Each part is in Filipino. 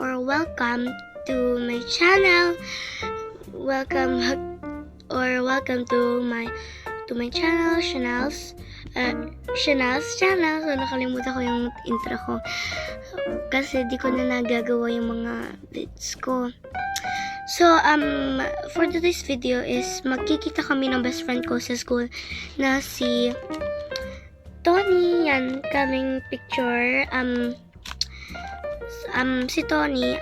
or welcome to my channel. Welcome to my channel, Chanel's channel. So nakalimutan ko yung intro ko kasi di ko na nagagawa yung mga bits ko. So for today's video is magkikita kami ng best friend ko sa school na si Tony. Yan kaming picture. Si Tony,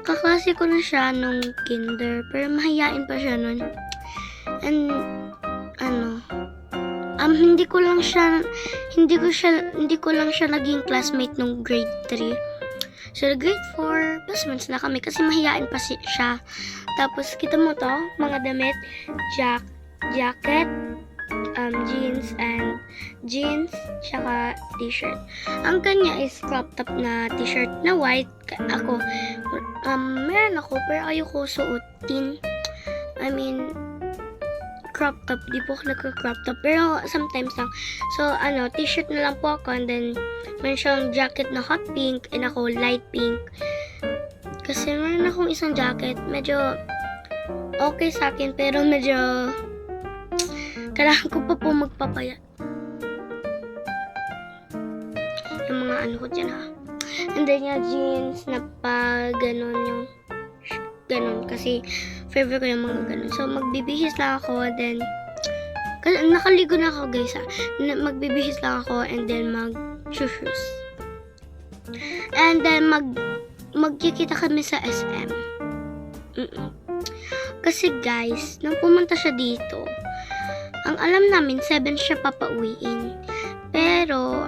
kaklase ko na siya nung kinder, pero mahiyain pa siya nun. And, hindi ko lang siya naging classmate nung grade 3. So, grade 4, classmates na kami kasi mahiyain pa siya. Tapos, kita mo to, mga damit, jacket, jeans, tsaka t-shirt. Ang kanya is crop top na t-shirt na white. Ako, meron ako, pero ayoko suotin. I mean, crop top. Di po ako nagka-crop top, pero sometimes lang. So, t-shirt na lang po ako, and then, meron siyang jacket na hot pink, and ako light pink. Kasi meron akong isang jacket, medyo okay sa akin, pero medyo kailangan ko pa po magpapayat. Yung mga ko dyan ha. And then yung jeans na pa ganun kasi favorite ko yung mga ganun. So magbibihis lang ako, then nakaligo na ako guys ha. Magbibihis lang ako and then mag-shoes. And then magkikita kami sa SM. Kasi guys, nung pumunta siya dito, ang alam namin, 7 siya papauwiin. Pero,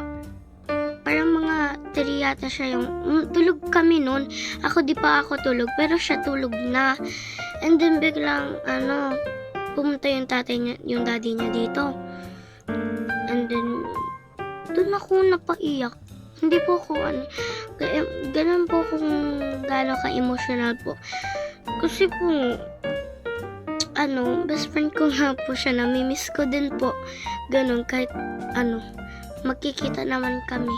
parang mga 3 yata siya yung, tulog kami nun. Di pa ako tulog, pero siya tulog na. And then, biglang, pumunta yung daddy niya dito. And then, dun ako napaiyak. Hindi po ako, ganun po kung gano'n ka-emotional po. Kasi po, best friend ko nga po siya, namimiss ko din po. Ganun, kahit magkikita naman kami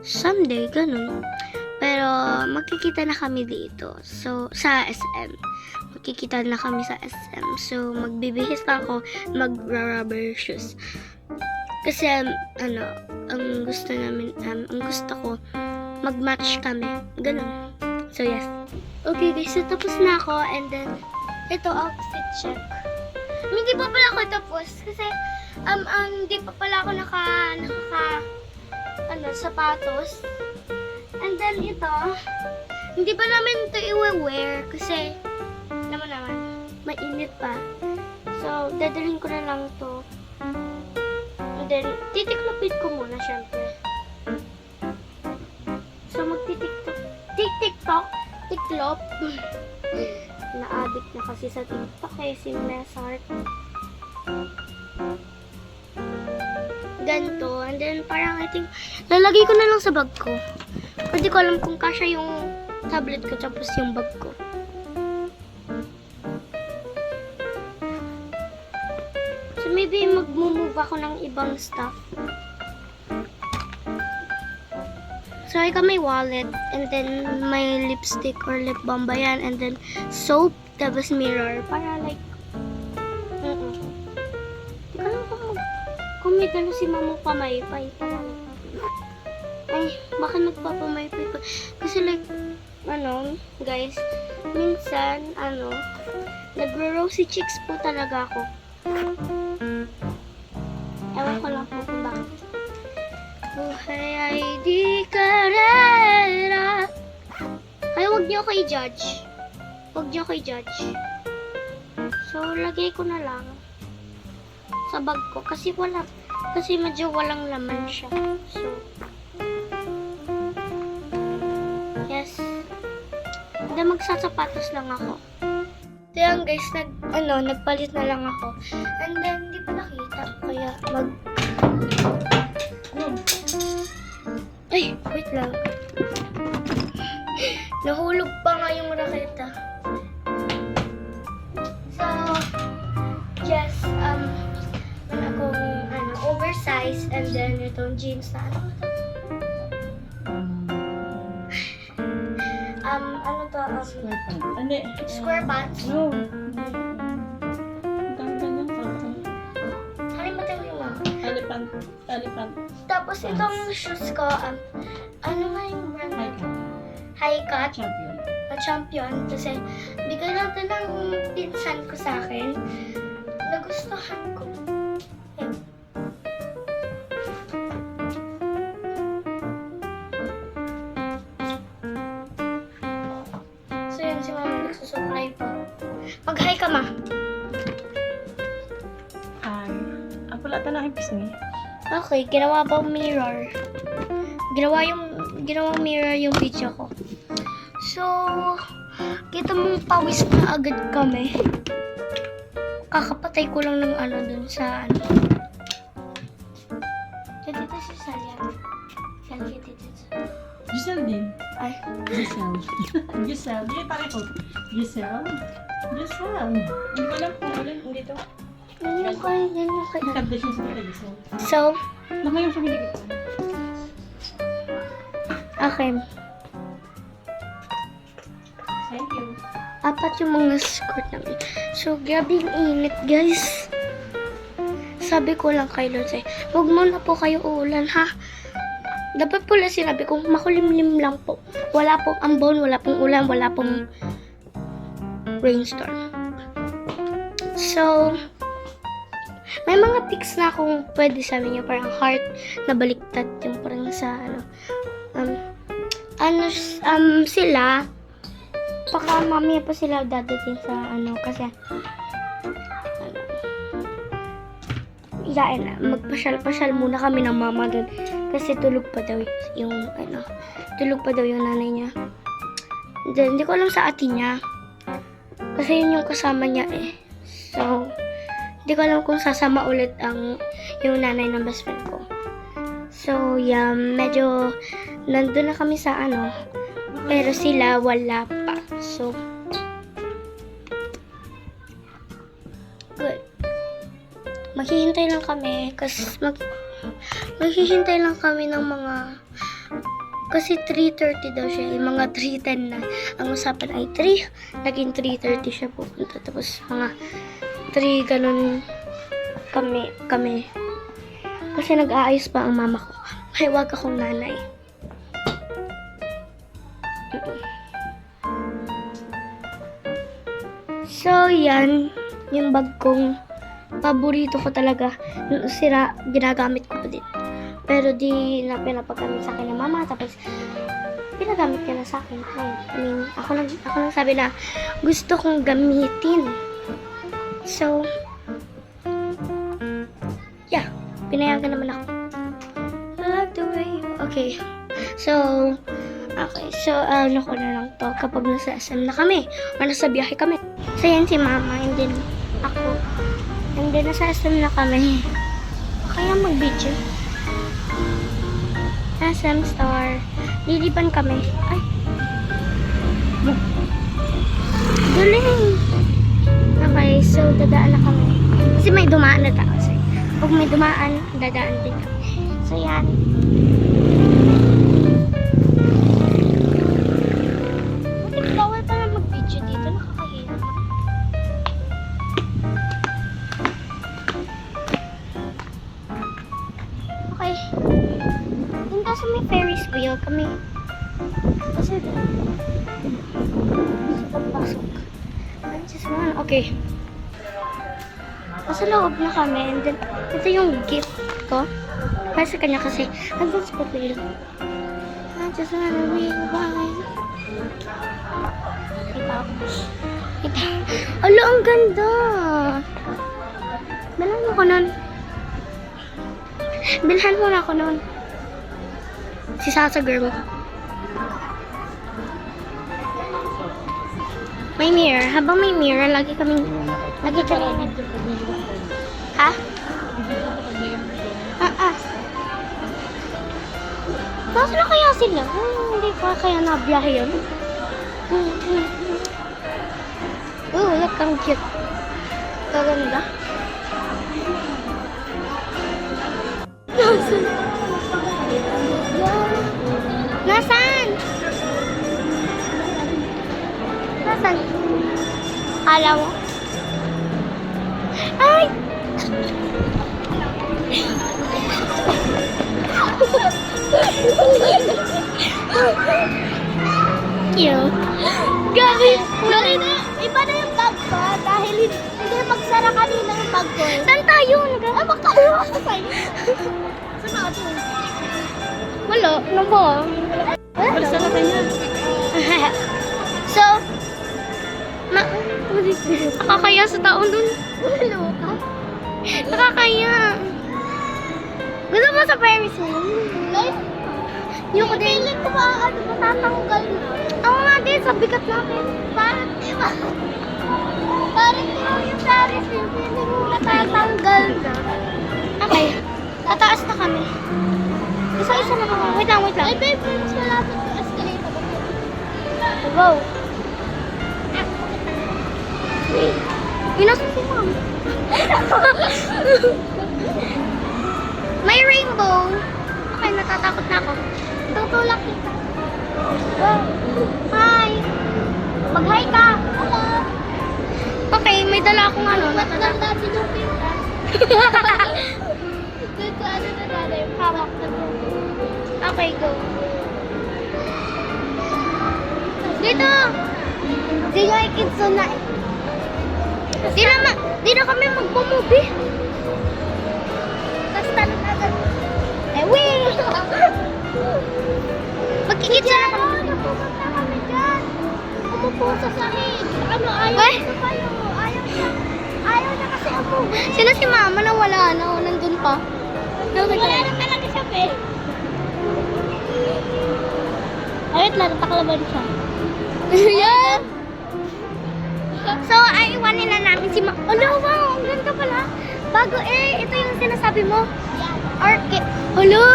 someday, ganun. Pero, magkikita na kami dito. So, sa SM. Magkikita na kami sa SM. So, magbibihis lang ako, mag-rubber shoes. Kasi, ang gusto ko, mag-match kami. Ganun. So, yes. Okay guys, so tapos na ako, and then, ito, outfit check. Hindi pa pala ako tapos kasi hindi pa pala ako naka sapatos. And then ito, hindi pa namin ito i-wear kasi naman mainit pa. So, dadalhin ko na lang to. And then, titiklopin ko muna syempre. So, tiklop. Na-addict na kasi sa TikTok si Mesart. Ganito. And then, parang I think, lalagay ko na lang sa bag ko. Hindi ko alam kung kasya yung tablet ko tapos yung bag ko. So, maybe mag-move ako ng ibang stuff. So, I got my wallet, and then my lipstick or lip balm ba yan, and then soap, tapos mirror, para like, hindi ko alam kung may gano'n si mama pamaypay. Ay, baka nagpapamaypay pa. Kasi like, guys, minsan, nagro-rosy cheeks po talaga ako. Ewan ko lang po kung bakit. Buhay ay di karera. Ay, huwag niyo ako i-judge. So, lagay ko na lang sa bag ko. Kasi medyo walang laman siya. So, yes. Hindi, magsasapatos lang ako. So, yan guys, nagpalit na lang ako. And then, hindi pa nakita. Kaya, Ay, wait lang. Nahulog pa nga yung raketa. So, just, akong, oversized, and then itong jeans na, ano to? Square pants. Hindi. Square pants. No. Ganyan pa. Halimutin mo yung mama. Elephant. Tapos itong shoes ko, ano nga yung brand? High cut. High cut. Champion. Champion. Kasi bigay lang ito ng pinsan ko sa akin. Nagustuhan ko. Yan. So yun, si mama nagsusupply po. Mag-hi ka, ma. Hi. Wala ta na pisngi. Okay, ginawa pa mirror. Ginawang mirror yung video ko. So, kita mong pawis na agad kami. Kakapatay ko lang ng ano dun sa ano. Dito si Salia. Salia dito. Giselle din. Ay. Giselle. Giselle. Hindi tayo po. Giselle. Hindi ko lang kung ulan dito. Ganyan kayo. Kardashian sa kita, Giselle. So, Namayang siya hindi kita. okay. Thank you. Apat yung mga skirt namin. So, grabe yung init, guys. Sabi ko lang kay Lord, huwag muna po kayo uulan, ha? Dapat po lang sinabi ko, makulimlim lang po. Wala pong ambon, wala pong ulan, wala pong rainstorm. So, may mga pics na akong pwede sabihin niyo, parang heart na baliktad yung parang sa sila, baka mamaya pa sila dadating sa kasi iyain na, magpasyal-pasyal muna kami ng mama dun kasi tulog pa daw yung nanay niya. Hindi ko alam sa atin niya kasi yun yung kasama niya so hindi ko alam kung sasama ulit yung nanay ng best friend ko. So yeah, medyo nandun na kami sa pero sila wala pa. So good. Maghihintay lang kami maghihintay lang kami ng mga kasi 3:30 daw siya, mga 3:10 na. Ang usapan ay 3, naging 3:30 siya pupunta. Tapos mga 3 ganun kami. Kasi nag-aayos pa ang mama ko. May wag akong nanay. So, yan. Yung bag kong paborito ko talaga. Nung sira, ginagamit ko pa din. Pero di na pinapagamit sa akin ng mama. Tapos, pinagamit ka na sa akin. Ako lang sabi na gusto kong gamitin. So, yeah. Pinayagan naman ako. I like the way you... Okay. So, ano ko na lang to kapag nasa SM na kami. O nasa biyahe kami. So, yan si mama. And then, ako. And then, nasa SM na kami. Kaya mag-video. SM Star. Lilipan kami. Ay. Galing. Okay, so, dadaan na kami. Kasi may dumaan na tao. Pag may dumaan, dadaan din kami. So, yan. Bawal pa na mag-video dito. Nakakahiya. Okay. Yung kaso may Ferris wheel kami. Kasi, pagpasok. Okay. Nasa loob na kami, and then, ito yung gift ko. Para sa kanya kasi, nandun sa papel. I just wanna rewind. Alo, ang ganda! Bilhan mo ko nun. Bilhan mo na ako nun. Si Sasa girl. May mirror. Habang may mirror, lagi kami ha? Bakit na kaya sila? Hindi pa kaya nabiyahe yun. Look, ang cute. Kaganda. Nasaan? Nasaan? Kala mo? Ay! Cute. Gabi. Iba na yung bag ko dahil hindi magsara kanina yung bag ko. Saan tayo? Magtayo ako sa'yo. Saan ako to? Wala. Ano ba? Wala sa kanya. So, nakakaya sa taon dun. Hello ka? Nakakaya. Gusto mo sa Paris mo? Like, Yung ko din. feeling ko ba ano, matatanggal na? Oo nga din, sa bigat natin. Parang di ba? Parang di ba yung Paris yung feeling mo natatanggal na? Okay. Tataas na kami. Isa-isa na kami. Wait lang, wait lang. Ay, babe, mas malapit yung escalator. Go. Inasan si mom. May rainbow. Okay, natatakot na ako. Tutulak kita. Hi. Mag-hi ka. Hello. Okay, may dala akong ano. Ba't lang natin yung pinta? Dito ano na natin yung hawak na mo. Okay, go. Dito. Di nga ikitso na eh. Di na kami magpo-movie. Tapos tanong agad. Eh, wait. Magkikita na kami. Ano, pupunta kami dyan. Umupo sa sahig. Ano, ayaw Weh? niya kayo. Ayaw niya kasi umuwi. Sino si mama na wala na o nandun pa? Wala na talaga siya, pe. Ayot lang, nataklaban siya. Yan! So, ay iwanin na namin si Ano, wow, ang ganda pala. Bago ito yung sinasabi mo. Yan. Arke. Hello!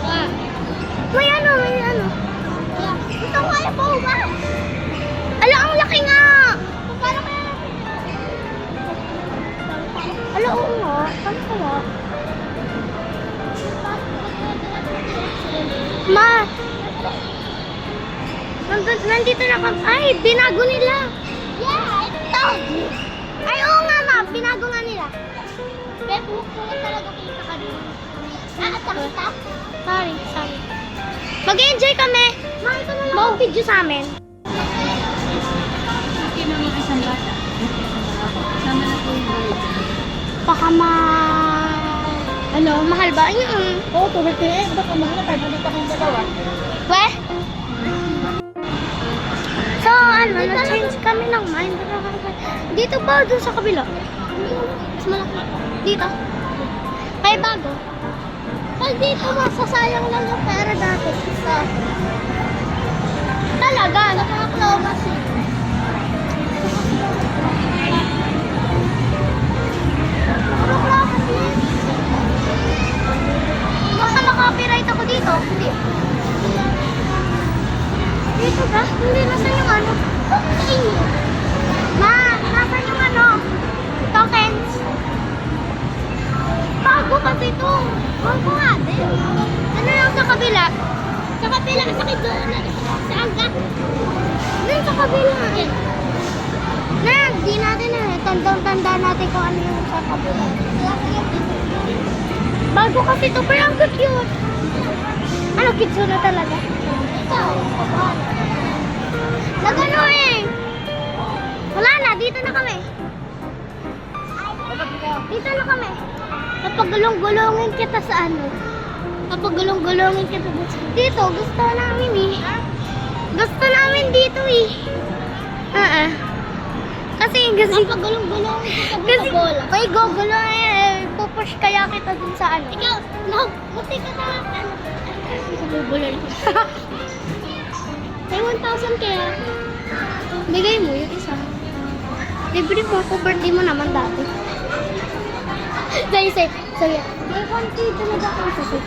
Ah. May ano. Yan. Ito ko ayaw po ba? Ala, ang laki nga! Paano kaya? Ala, oo nga. Saan kaya? Ma! Nandito na kami. Ay, binago nila. Yeah, ito. Ay, oo nga, ma. Binago nga nila. Pero pupunta talaga kita kanina. Naatak kita? Sorry. Mag-enjoy kami. Ma, ito na lang. Mag-video sa amin. Okay na mga isang bata. Sama na po yung boy. Baka Ano, mahal ba? Oo, tulad ko eh. Baka mahal tayo. Dito kayong dalawa. Weh? So, na-change kami ng mind. Dito ba? Doon sa kabila? Mas malaki. Dito? Kaya bago? Pag dito, masasayang lang yung pera dati. So, Talaga? nakaklomas eh. Puro klomas eh. Baka makapiright ako dito. Hindi. Dito ba? Hindi. Nasaan yung ano? Okay. Ma, nasaan yung ano? Tokens. Bago kasi ito. Bago nga din. Ano yung sa kabila? Sa kapila, sakit doon. Sa angga. Doon sa kabila. Di natin na. Tanda natin kung ano yung sa kabila. Bago kasi ito, pero ang cute. Ano, kitso na talaga? Ikaw. Nagano eh. Wala na, dito na kami. Dito na kami. Napagulong-gulongin kita sa ano. Napagulong-gulongin kita dito. Gusto namin eh. Gusto namin dito eh. Kasi Napagulong-gulongin kita dito, kasi bola. may gogulong eh. Pupush kaya kita dun sa ano. Ikaw, buti ka na. Ano? Bubulol. May 1,000 kaya. Bigay mo yung isa. Libre mo ako. Birthday mo naman dati. Say. So yeah. May 1K talaga ako sa set.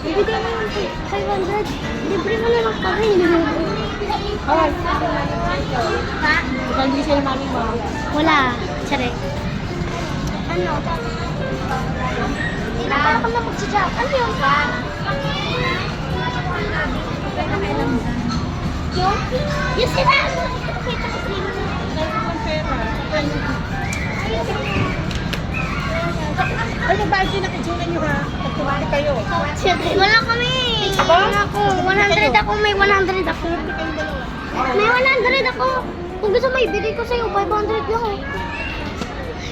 Bigay mo yung 500. Libre mo na lang kami. Alright. Ha? Hindi sila mami mo. Wala. Tsare. Ano? Hindi na pala kami na mag-jump. Ano yun? Yung sila. Kita ko magbayad din ang itsura nyo ha. Pag tumali kayo. Wala kami. Wala ako. 100 ako. May 100 ako. Hindi kayong dalawa. May 100 ako. Kung gusto mo, ibigay ko sa'yo. 500 lang eh.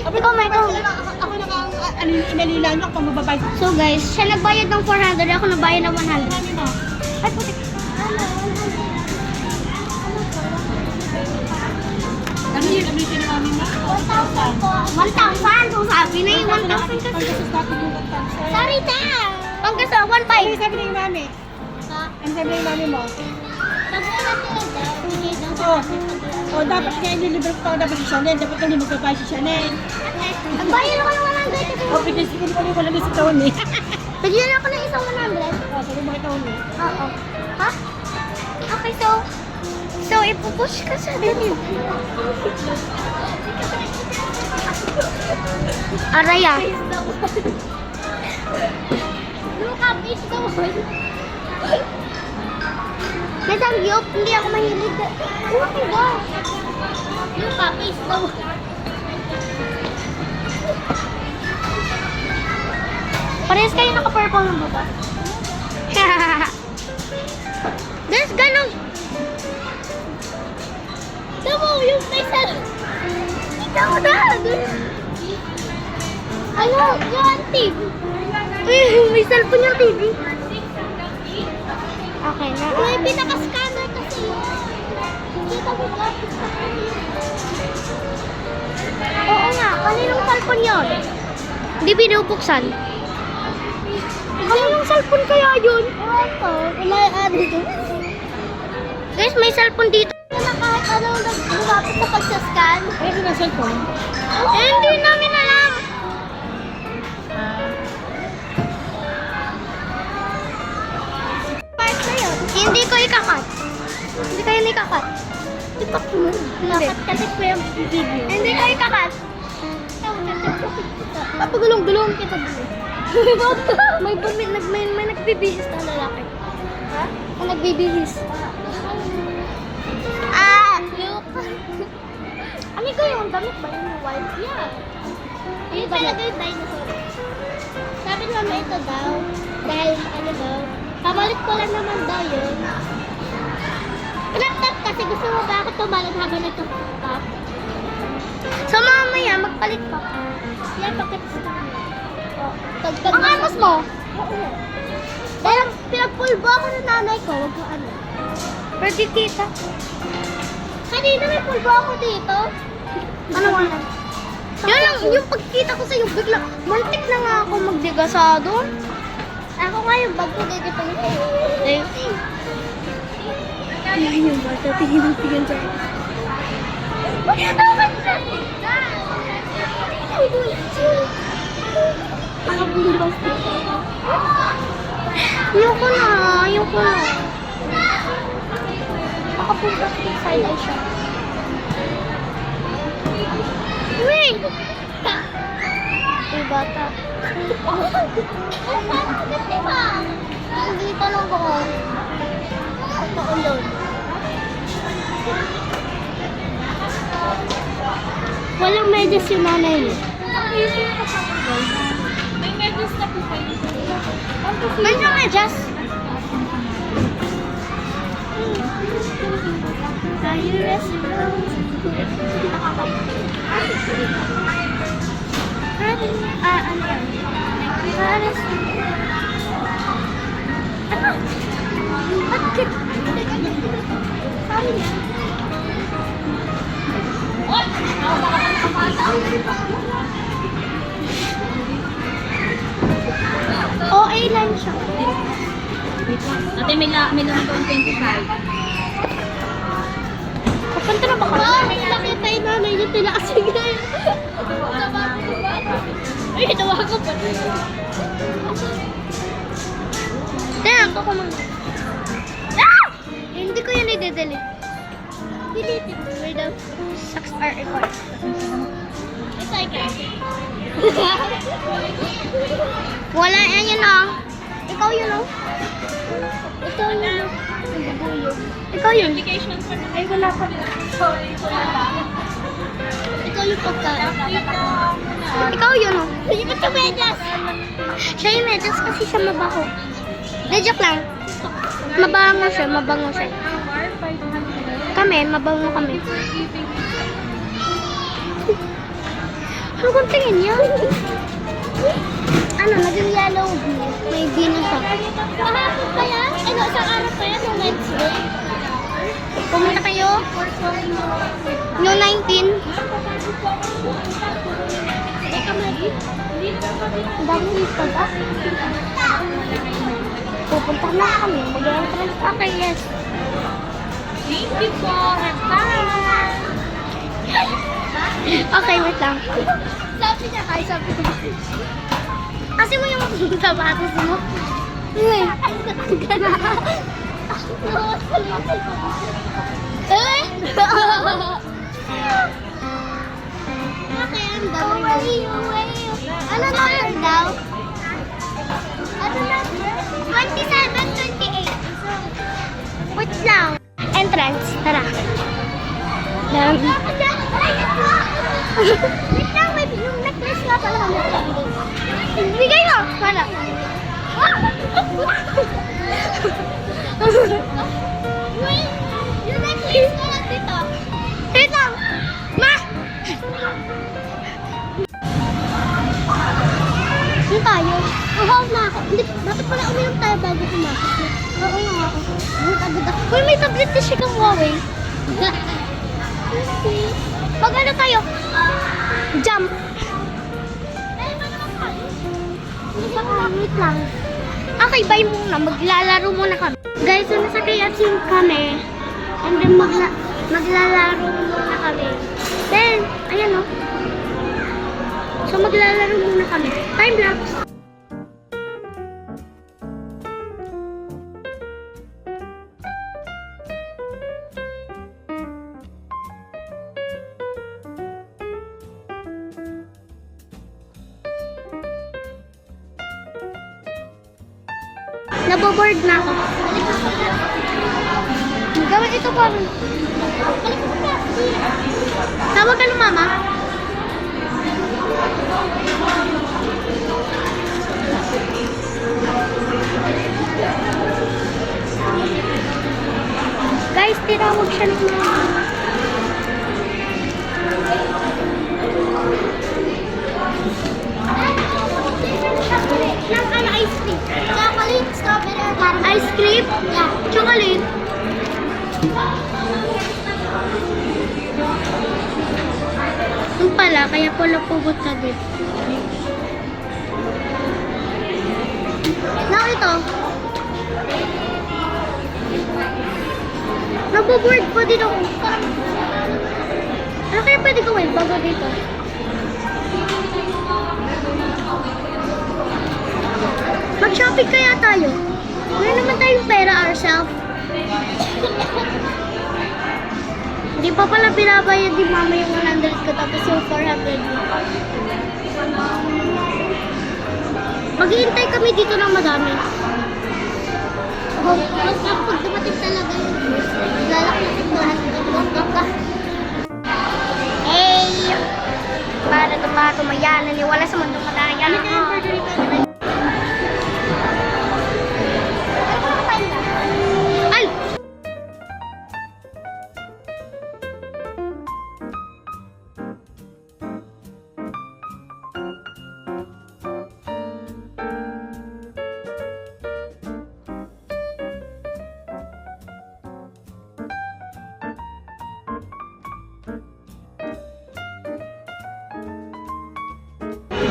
Ikaw, may ikaw. Ako na ang inalila nyo kung mababayad. So guys, siya nagbayad ng 400. Ako nagbayad ng 100. Marami mo. Ay, puti. Ano yun? Ano yung tinamami mo? 1,000. 1,000. So sabi na yung 1,000 kasi. Pagkasos natin yung 1,000. Sorry, na. Pangkasa, 1,500. Ano sabi na yung mami? Ha? Ano sabi na yung mami mo? Sabi ko natin daw, bigay daw Oo. O dapat nga ililibre ko dapat si Chanel. Dapat hindi magbabayad si Chanel. Nagbayad ako ng 100 kasi. O, because hindi ko wala na si Tony. Bigyan ako ng isang 100. O, sabi mo kay Tony. Oo. Ha? Okay, so ipupush ka sa din. Araya. Luka, please daw. Nasangyop, hindi ako mahilig. Oh my gosh. Luka, please daw. Parehas kayo naka-purple ng baba. Guys, ganun. Tama, yung may sal. Ikaw na. Ano? Yung tip. May cellphone yung TV. Okay na. May pinaka-scanner kasi yun. Kita mo ba? Oo nga, kaninong cellphone yun? Hindi binubuksan. Kaninong cellphone kaya yun? Ito, wala yung ano dito. Guys, may cellphone dito. Na kahit anong lumapit sa pagsascan. Ay, ito na cellphone. Hindi namin alam. Part na yun. Hindi ko ikakat. Hindi kayo ikakat. Ipak mo. Dapat kasi ko yung video. Hindi ko ikakat. Papagulong-gulong kita dito. May nagbibihis na lalaki. Ha? May nagbibihis. Luka. Ano ko yung damit ba yung white? Yeah. Yun talaga yung dinosaur. Sabi ni mama ito daw. Dahil ano daw. Pamalit ko lang naman daw yun. Laptop kasi gusto mo ba ako tumalon habang nagtutupap? So mamaya, magpalit ka. Yan, pakit sa kanya. Ang amas mo? Oo. Dahil pinagpulbo ako ng nanay ko, wag mo ano. Pwede kita. Kanina may pulbo ako dito. Ano nga lang? Yun lang, yung pagkita ko sa'yo, bigla, muntik na nga ako magdegasado. Ako nga yung bag ko gagito yung Eh, ayun yung bata, tingin ng tingin sa'yo. Ayoko na, ayoko na. Makapunta sa side eye siya. Wait! Uy, bata. Kasi ba? Hindi tanong ko. Ano ulo? Walang medyas yung nanay mo. May medyas na po kayo. May medyas? Tayo restaurant. Ano yan? Paris. Ano? Bakit? Sabi niya. OA lang siya. Ate, may naman doon 25. Papunta na ba ka? May nakita yung nanay niya tinakasig na yun. Ay, ginawa ko pa. Tingnan ko kung Ah! Hindi ko yun i-delete. Dilitin mo. Wait up. Sucks are record. Ito ay kaya. Wala yan yun ah. Ikaw yun oh. Ito yung Ikaw yun. Application for Ay, wala pa. ito yung pagkain. Ikaw yun, oh. Hindi ba siya medyas? Siya yung medyas kasi siya mabaho. De, joke lang. Mabango siya, mabango siya. Kami, mabango kami. Ano kung tingin niya? Ano, naging yellow bee. May bee na siya. Kahapon kaya? Ano, isang araw kaya nung Wednesday? Pumunta kayo? No 19. Teka, Maggie. Dami dito ba? Pupunta na kami. Mag-entrance. Okay, yes. Thank you po. Okay, wait lang. Sabi niya kayo, sabi ko. Kasi mo yung sapatos mo. Uy. Eh? Okay, ang dami. Ano number daw? Ano number? 27, 28. Wait lang. Entrance. Tara. Dami. Wait lang, may yung necklace nga pala kami. Bigay mo. Para. Wait, yung necklace nga lang dito. Wait lang. Ma! Hindi tayo. Uhaw na ako. Hindi, dapat pala uminom tayo bago pumasok. Oo nga ako. Agad ako. Uy, may tablet na siya kang Huawei. Pag ano tayo? Jump. Wait lang. Okay, bye muna. Maglalaro muna kami. Guys, so nasa Kayasin kami. And then maglalaro muna kami. Then, ayan o. So maglalaro muna kami. Time lapse. Naboboard na ako. Gawin ito parang. Tawag ka ng mama. Guys, tinawag siya ng mama. Ng ano, ice cream. Chocolate, strawberry, parang Ice cream? Yeah. Chocolate? Yung pala, kaya pala pupunta din. Now ito. Naboboard pa din ako. Ano kaya pwede gawin bago dito? Mag-shopping kaya tayo? Wala naman tayong pera ourselves. Hindi pa pala binabayad ni mama yung 100 ko tapos yung 400 mo. Maghihintay kami dito ng madami. Mas pag dumating talaga yung juice, lalaklasin ko lahat ng bongga. Hey! Para tumayan, naniwala sa mundo matayan. Ay!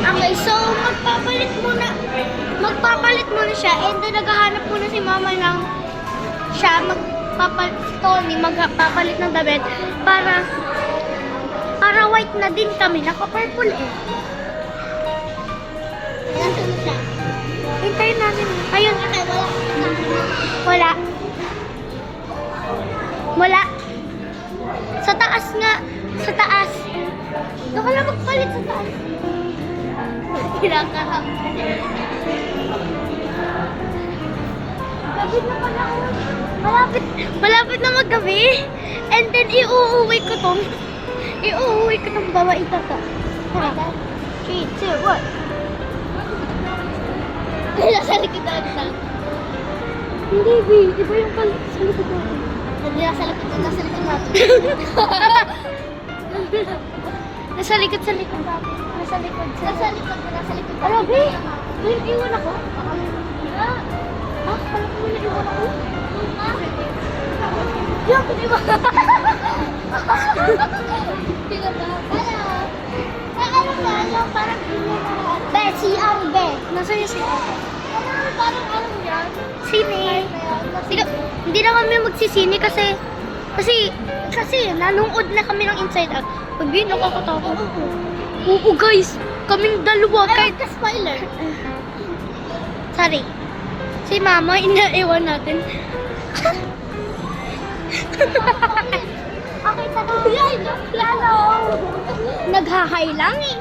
Okay, so magpapalit muna siya and then naghahanap muna si mama ng magpapalit ng damit para white na din kami, naka-purple eh. Ilan sunod siya? Hintayin natin. Ayun. Okay, Wala. Wala. Sa taas nga. Sa taas. Doon ka lang magpalit sa taas. Kinakarap. Malapit na pala ako. Malapit na maggabi. And then, iuuwi ko to. Iuuwi ko ng bawa itata. Tara. 3, 2, 1. Nasa likod natin. Hindi, B. Iba yung sa likod natin. Nasa likod natin. Nasa likod natin. Nasa likod natin. Ano, B? May iwan ako? Kala ko may naiwan ako? Yan, iwan. Parang Be, CR, Be. Nasaan yung sila? Parang ano yan? Sine. Hindi na kami magsisine kasi nanood na kami ng Inside Out. Pag yun, nakakatakot. Oo guys, kaming dalawa kahit Spoiler. sorry. Si mama, inaiwan natin. Okay, tagay. Lalo. Naghahay lang eh.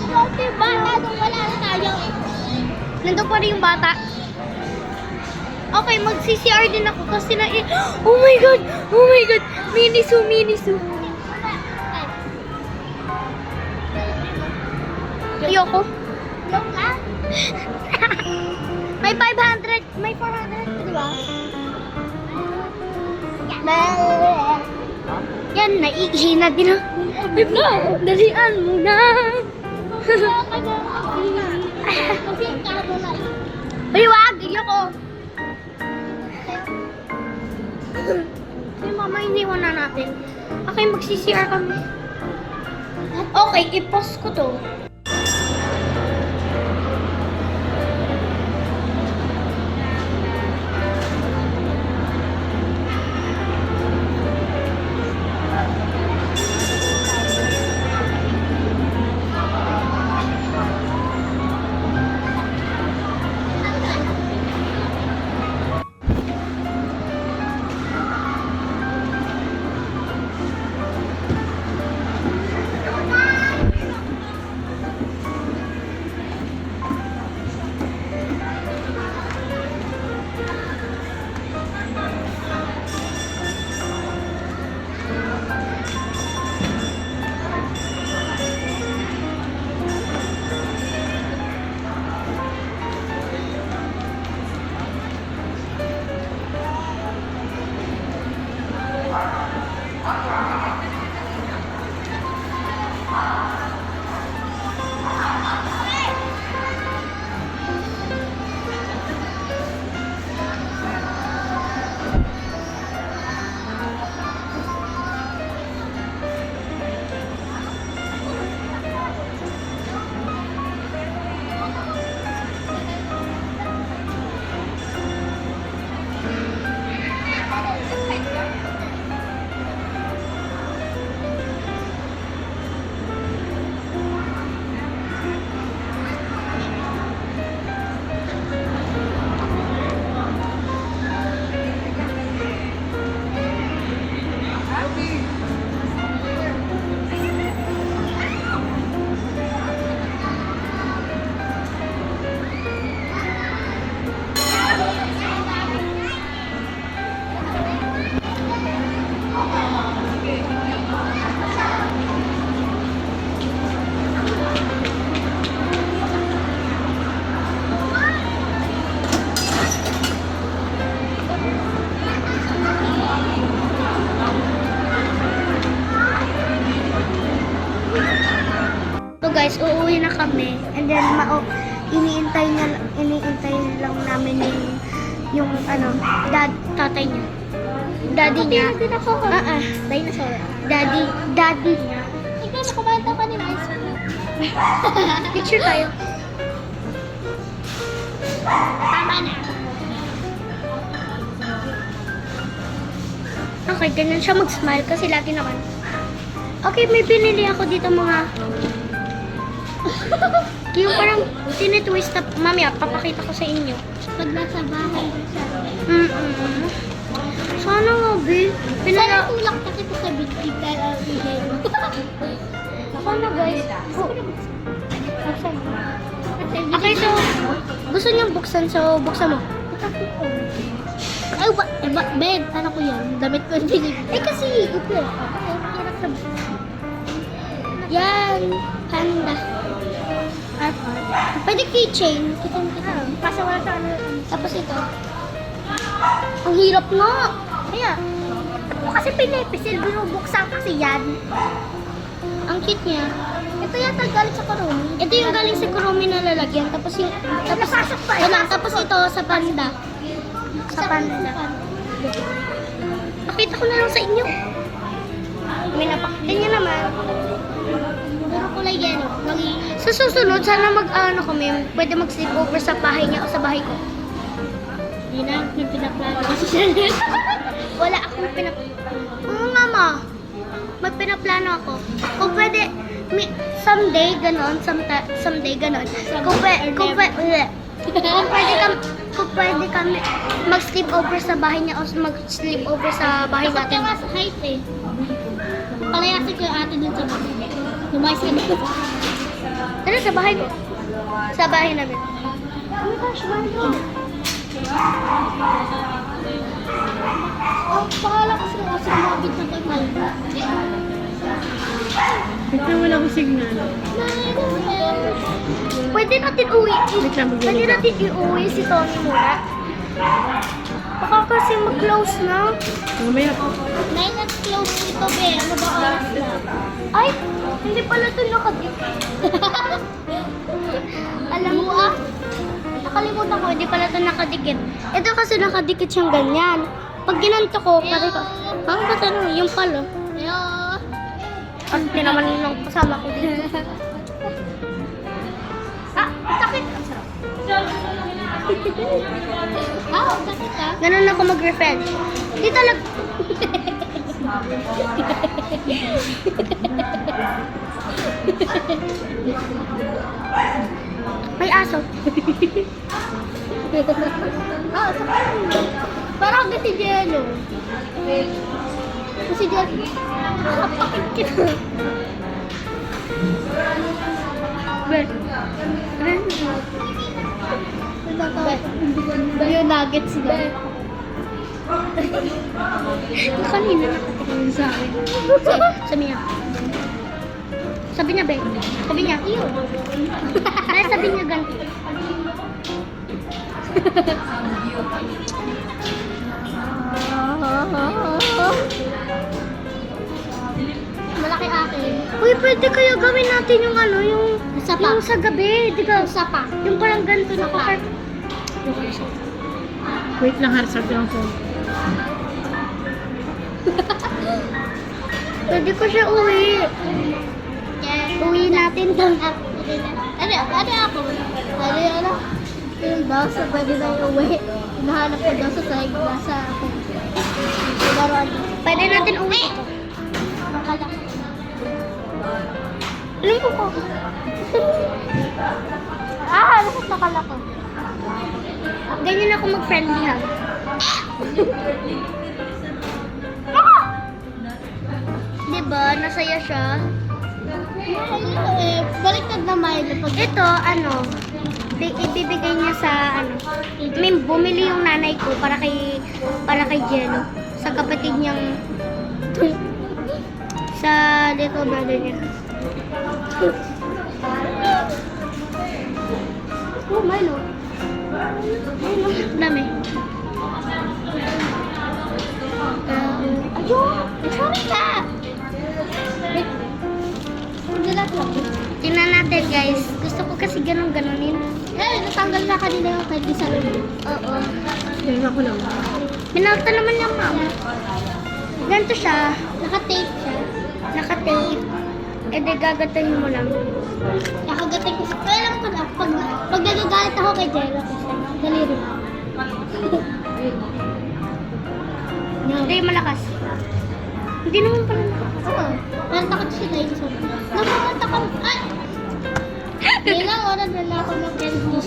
Kasi bata doon wala na tayo eh. Nandun pa rin yung bata. Okay, mag-CCR din ako kasi oh my god! Oh my god! Miniso! Ayoko. Joke lang. May 500, may 400, di ba? Yan, naiihina din ako. Dalian mo na. Kasi yung kabo na eh. Uy, wag! Ayoko. Ay, mama, iniwan na natin. Okay, mag-CCR kami. Okay, i-pause ko to. So guys, uuwi na kami. And then, iniintay lang namin yung tatay niya. Daddy niya. Hindi ako. Dinosaur. Daddy niya. Ikaw na kumanta pa ni Ice Cream. Picture tayo. Tama na. Okay, ganyan siya mag-smile kasi lagi naman. Okay, may pinili ako dito mga yung parang tinitwist na mamaya, papakita ko sa inyo. Pag nasa bahay siya. Sana nga, B. Sana tulak na kita sa big dahil ang ingay mo. Ako na, guys. Okay, so, gusto niyong buksan, so buksan mo. Ay, bed. Ano ko yan? Damit ko yung binigay. Eh, kasi ito. Hirap na. Yan. Panda. Pwede keychain. Kita. Kasi wala sa ano. Tapos ito. Ang hirap nga. Kaya. Kasi pinipisil. Binubuksan kasi yan. Ang cute niya. Ito yata galing sa Kurumi. Ito yung galing sa Kurumi na lalagyan. Tapos yung... Tapos ito sa panda. Sa panda. Pakita ko na lang sa inyo. May napakita niya naman. Puro kulay yellow. Sa susunod, sana mag-ano kami. Pwede mag-sleep over sa bahay niya o sa bahay ko. Hindi na, may pinaplano kasi siya. Wala akong Oo nga ma. May pinaplano ako. Kung pwede, someday ganon, someday ganon. Kung pwede kami mag-sleep over sa bahay niya o mag-sleep over sa bahay natin. Kasi sa height eh. Palayasin ko yung ate dun sa bahay. Lumayas ka dito. Ano sa bahay ko? Sa bahay namin. Oh my gosh, Marlo. Ang pangalan kasi ng aso mabit na kay Marlo. Ito wala ko signal. Pwede natin iuwi si Tony muna. Baka kasi mag-close na. Mamaya po. 9 at close ito, be. Ano ba oras na? Ay, hindi pala ito nakadikit. Alam mo nakalimutan ko, hindi pala ito nakadikit. Ito kasi nakadikit siyang ganyan. Pag ginanto ko, pare ko, ba't ano, yung palo? Hello? At hindi naman yung kasama ko. Sakit. Sakit ka? Ganun ako mag-refresh. Di talaga. May aso. Sakit. Parang kasi Jello. Kasi Jello. Kapakit kita. Yung nuggets ba? Kanina nakatingin sa akin. Sabi niya. Sabi niya, Bek. Sabi niya, iyo. Ay, sabi niya ganito. Malaki akin. Uy, pwede kaya gawin natin yung ano, yung Sapa. yung sa gabi, di ba? Sapa. Yung parang ganito na kakart. Wait lang, harsag lang po. Pwede ko siya uwi. Yes. Uwi natin doon. Ano ako? Ano? Yung daw sa pwede na yung uwi. Hinahanap ko daw sa sahig nasa ako. Pwede natin uwi. Nakala ko. Alam ko ko. Nasas nakala ko. Ganyan ako mag-friendly hug. Diba? Nasaya siya. Baliktad na Milo. Ito, ano, ibibigay niya sa, ano, bumili yung nanay ko para kay Jello. Sa kapatid niyang, sa little brother niya. Oh, Milo. Milo, dami. Ayun! Sorry ka! Tingnan natin, guys. Gusto ko kasi ganun-ganunin. Natanggal na kanina yung candy sa loob. Oo. Tingnan ako lang. Minalta naman yung mama. Ganito siya. Naka-tape siya. Naka-tape. E di gagatahin mo lang. Nakagatay ko siya. Kaya lang ko na, pag nagagalit ako kay Jello kasi, daliri. Hindi malakas. Hindi naman pala malakas. Oo. Pero takot siya tayo sa nakakanta ka. Ay! Hindi lang, oras na ako ng candy.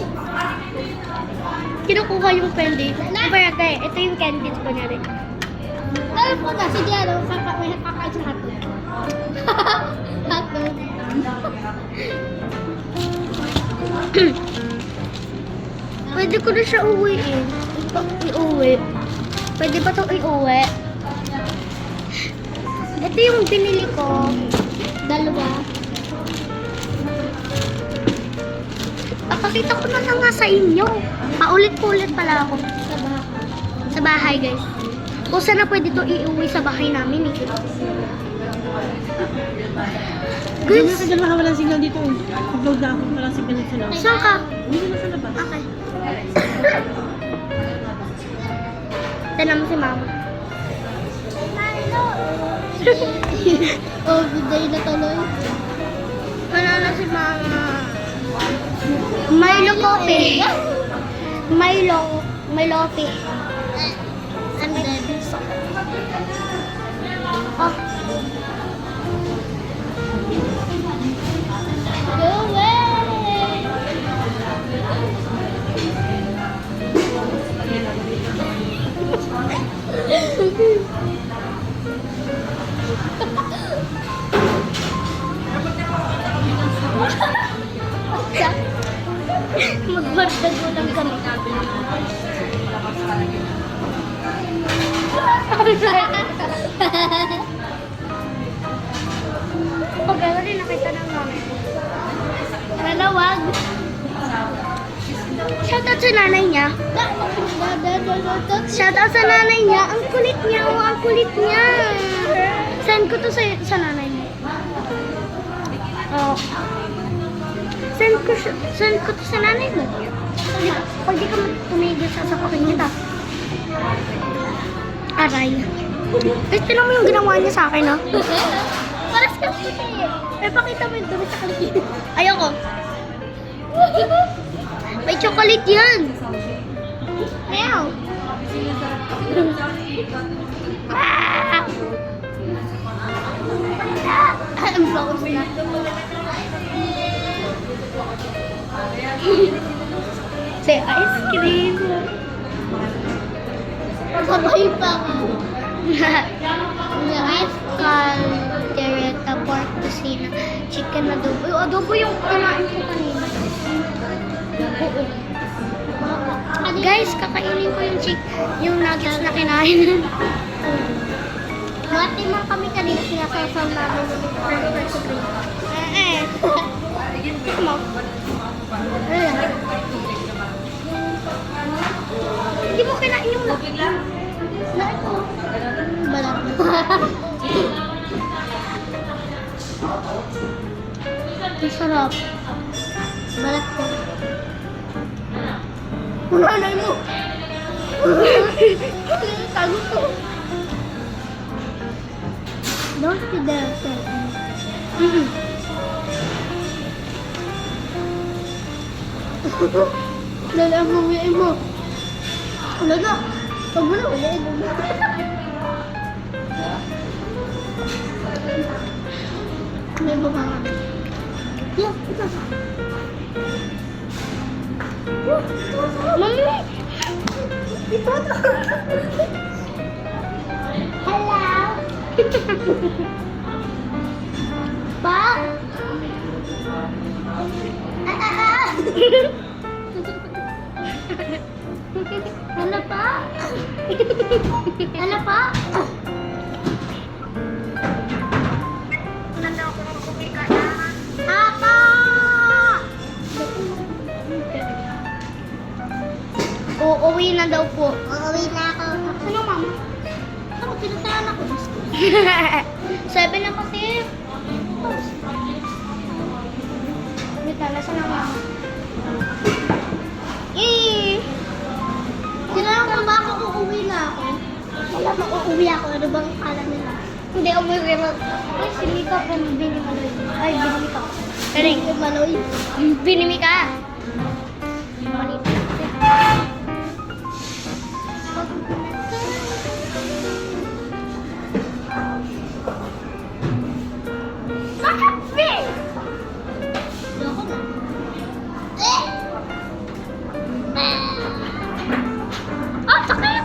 Kinukuha yung candy. Bagay, ito yung candy ko na rin. Alam ko na, si Jello, may kakain sa hotdog. Hotdog. Pwede ko na siya uwi eh. Iuwi. Pwede ba ito iuwi? Ito yung binili ko. Dalawa. Papakita ko na lang nga sa inyo. Paulit-ulit pala ako. Sa bahay, guys. O sana pwede ito iuwi sa bahay namin eh. Guys! Guys, Kasi baka walang signal dito. Upload na ako. Walang signal dito lang. saan ka? Dito na sa labas. Okay. Tanong mo si mama. Oh, biday na tuloy. Manana si mama. Milo coffee. Milo coffee. And then, oh. Go away. Magbardago lang kami. Pagkala rin nakita ng mami. Malawag. Shoutout sa nanay niya. Shoutout sa nanay niya. Ang kulit niya. Oh, ang kulit niya. Send ko to sa nanay niya. Oh. Send ko to sa nanay mo. Pwede ka tumigil sa sapakin kita. Aray. Guys, tinan mo yung ginawa niya sa akin, ha? Para sa puti. Eh, pakita mo yung dumi sa kalikid. Ayoko. May chocolate yan. Ayaw. Ah! Ang focus na. Say ice cream. Sabay pa nga. Ice caldereta, pork tocino, chicken adobo. Yung adobo yung kinain ko kanina. Oo. Guys, kakainin ko yung nuggets na kinain. Mati man kami kanina sinasasal namin yung first grade. Come on. Hindi mo kinain yung lahat. Lahat ko. Balat. Ang sarap. Balat ko. Nanay mo. Tago ko. Don't be there, sir. Lala, bumiin mo. Lala, pag mo na uliin mo. May baba nga. Yeah, ito. Mami! Ito. Hello? Pa? Ano pa? Ano pa? Nanda ako ng kumika na. Papa! Uuwi na daw po. Uuwi na ako. Ano, mama? Ako, pinuntahan ako. 7 na kasi. Wait na, nasa na mama? Tinanong ko ba ako uuwi na ako? Wala mo, uuwi ako. Ano bang akala nila? Hindi, umuwi mo. Ay, si Mika po, binimaloy. Ay, binimika ko. Binimaloy? Binimika. Manita na kasi. Sakit, Vic! Loko na. Ah, sakit!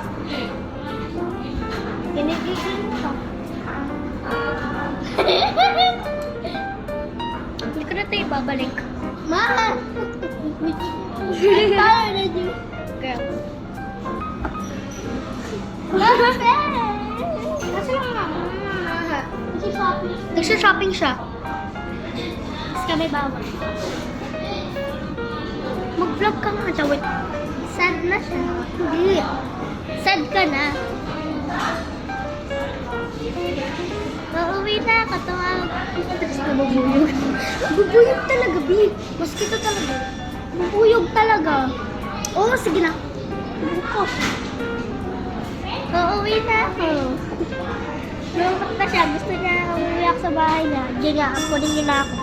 Kinigigil mo ka. Hindi ko na ito ibabalik. Ma! I'm tired of you. Girl. Ma! Kasi yung mama. Nagsha-shopping siya. Tapos kami bawal. Mag-vlog ka nga, Jawit. Sad na siya. Hindi. Sad ka na. Uuwi na, katawag. Tapos na bubuyog. Bubuyog talaga, B. Mosquito talaga. Bubuyog talaga. Oo, sige na. Buko. Uuwi na ako. Lumot na siya. Gusto niya umuwi ako sa bahay na. Diyan niya, ako din niya na ako.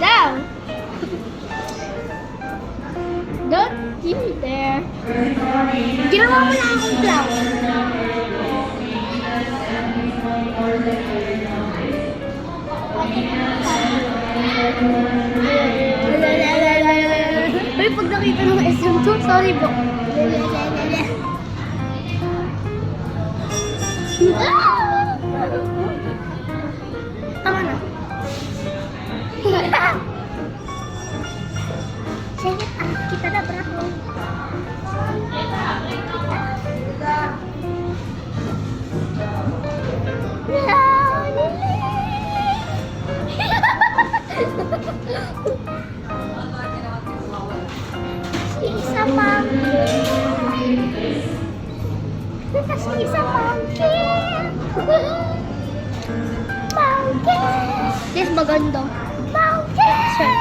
Down! Don't keep me there. Ginawa mo na akong flower. Uy, pag nakita ng SM2, sorry po. Tama na. Sige, kita na, bravo. Isa pumpkin. Isa pumpkin. Pumpkin. Yes, maganda. Pumpkin. Sure.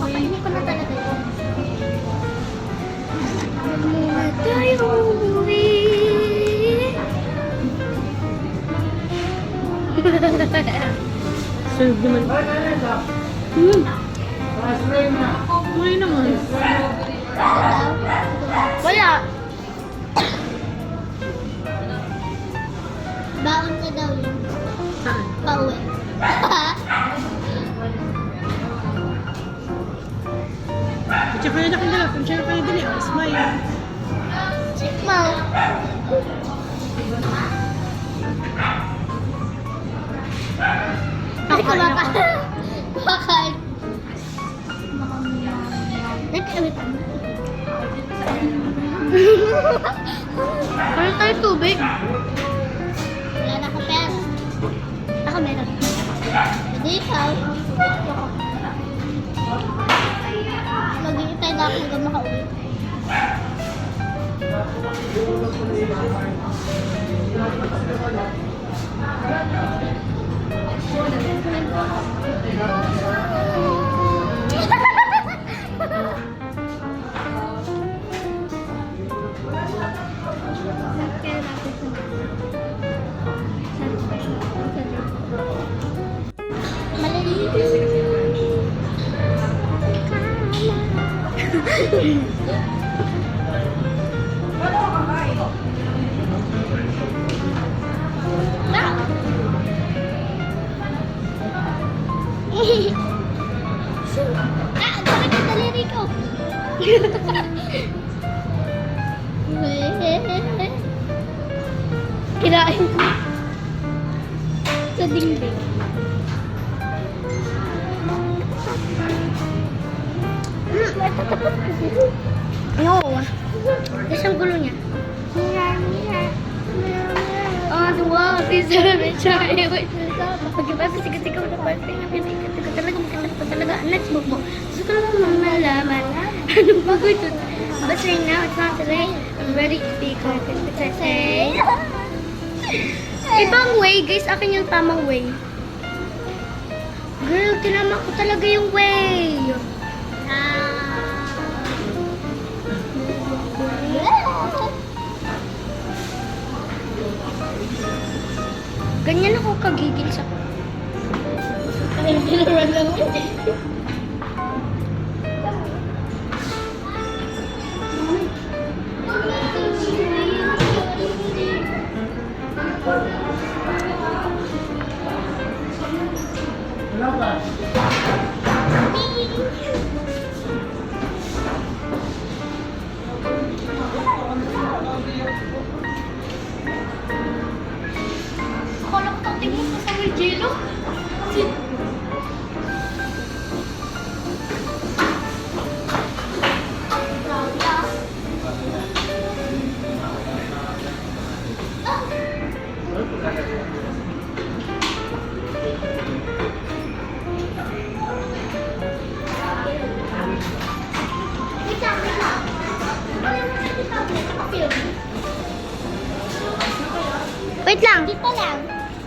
Pakainin ko na talaga ito. Tayo uwi. Serve naman. Uy naman. Wala. Baon ka daw yun. Saan? Pauwi. Tsaka na nakagala. Kung siya kayo dali. Smile. Mau. Ako baka. Bakal. Nagkawit. Parang tayo tubig. Wala na ako pera. Ako meron. Hindi ikaw. Mag-iintay na ako hanggang makauwi. Bakit ang daliri ko? Kirain ko sa dingding. No. Tapos ang gulo niya. The world is a child. Pag-ibasa, sigaw-sigaw na parte ng pinag ko talaga magkakit pa talaga. Let's move mo. Gusto ko lang malaman. Anong bago ito? But right now, it's not today. I'm ready to be confident. But I say... Ibang way, guys. Akin yung tamang way. Girl, tinama ko talaga yung way. Ganyan ako kagigil sa... Ay, ginawa lang mo. Wait lang. Dito lang.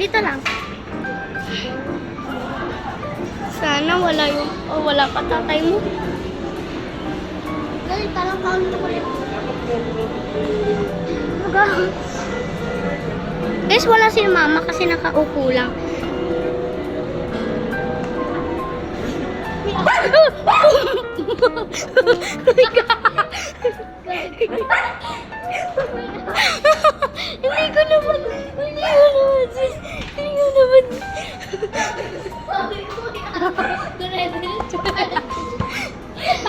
Dito lang. Sana wala yung... Oh, wala pa tatay mo. Dali, parang kaon mo ulit. Guys, wala si mama kasi nakaupo lang. Hindi ko naman, sis. Hindi ko naman.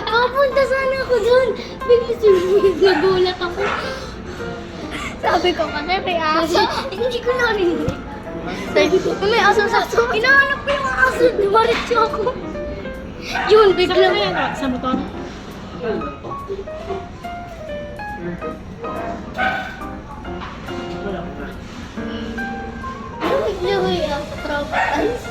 Papunta sana ako doon. Bigla nagulat ako. Sabi ko kasi may aso. Hindi ko narinig. Sabi ko, may aso sa aso. Inahanap ko yung aso. Dumaritso ako. Yun, Saan bigla. na yan? Sa motor? Bigla ko yung traumatized.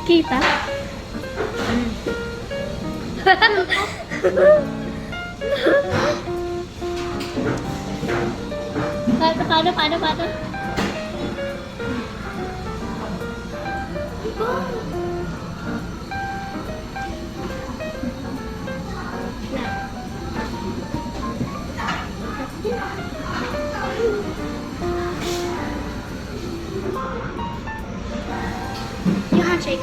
Kita? Paano? Yung handshake.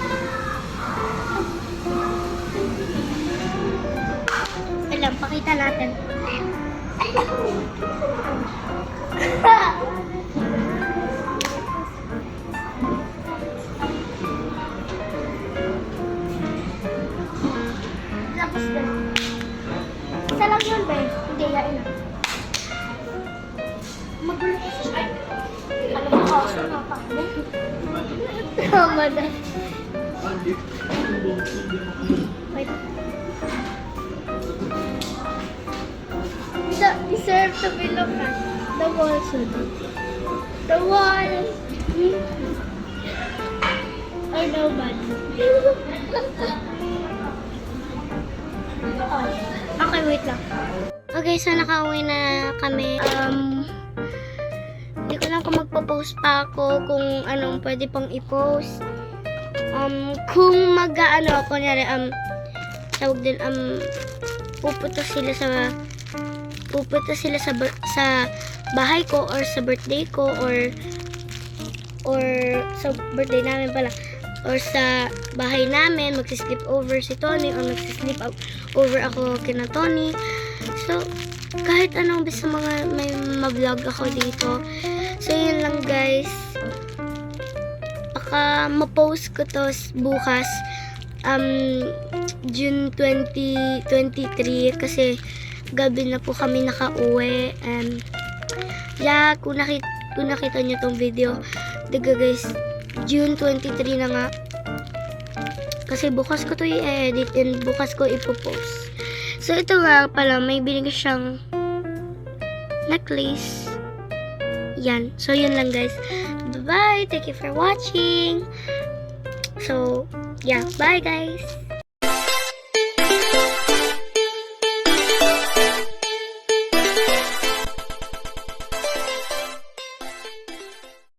Alam, pakita natin. Tapos na. Isa lang yun, ba? Hindi, yain na. Magulo ko sa ay. Ano ba kaso na pa? Tama na. Wait. Deserve to be looked at. The wall should. The wall. Or nobody. Okay, wait lang. Okay, so nakauwi na kami. Hindi ko lang kung magpo-post pa ako kung anong pwede pang i-post. Kung mag-ano, kunyari, tawag din, pupunta sila sa bahay ko or sa birthday ko or sa birthday namin pala or sa bahay namin, magsi-sleep over si Tony or magsi-sleep over ako kina Tony. So, kahit anong bisa may ma-vlog ako dito. So, yun lang guys. Baka ma-post ko to bukas. June 2023 kasi gabi na po kami nakauwi. Yeah, kung nakita nyo tong video, diga guys, June 23 na nga. Kasi bukas ko to i-edit and bukas ko ipopost. So, ito nga pala, may binigay siyang necklace. Yan. So, yun lang guys. Bye-bye. Thank you for watching. So, yeah. Bye guys.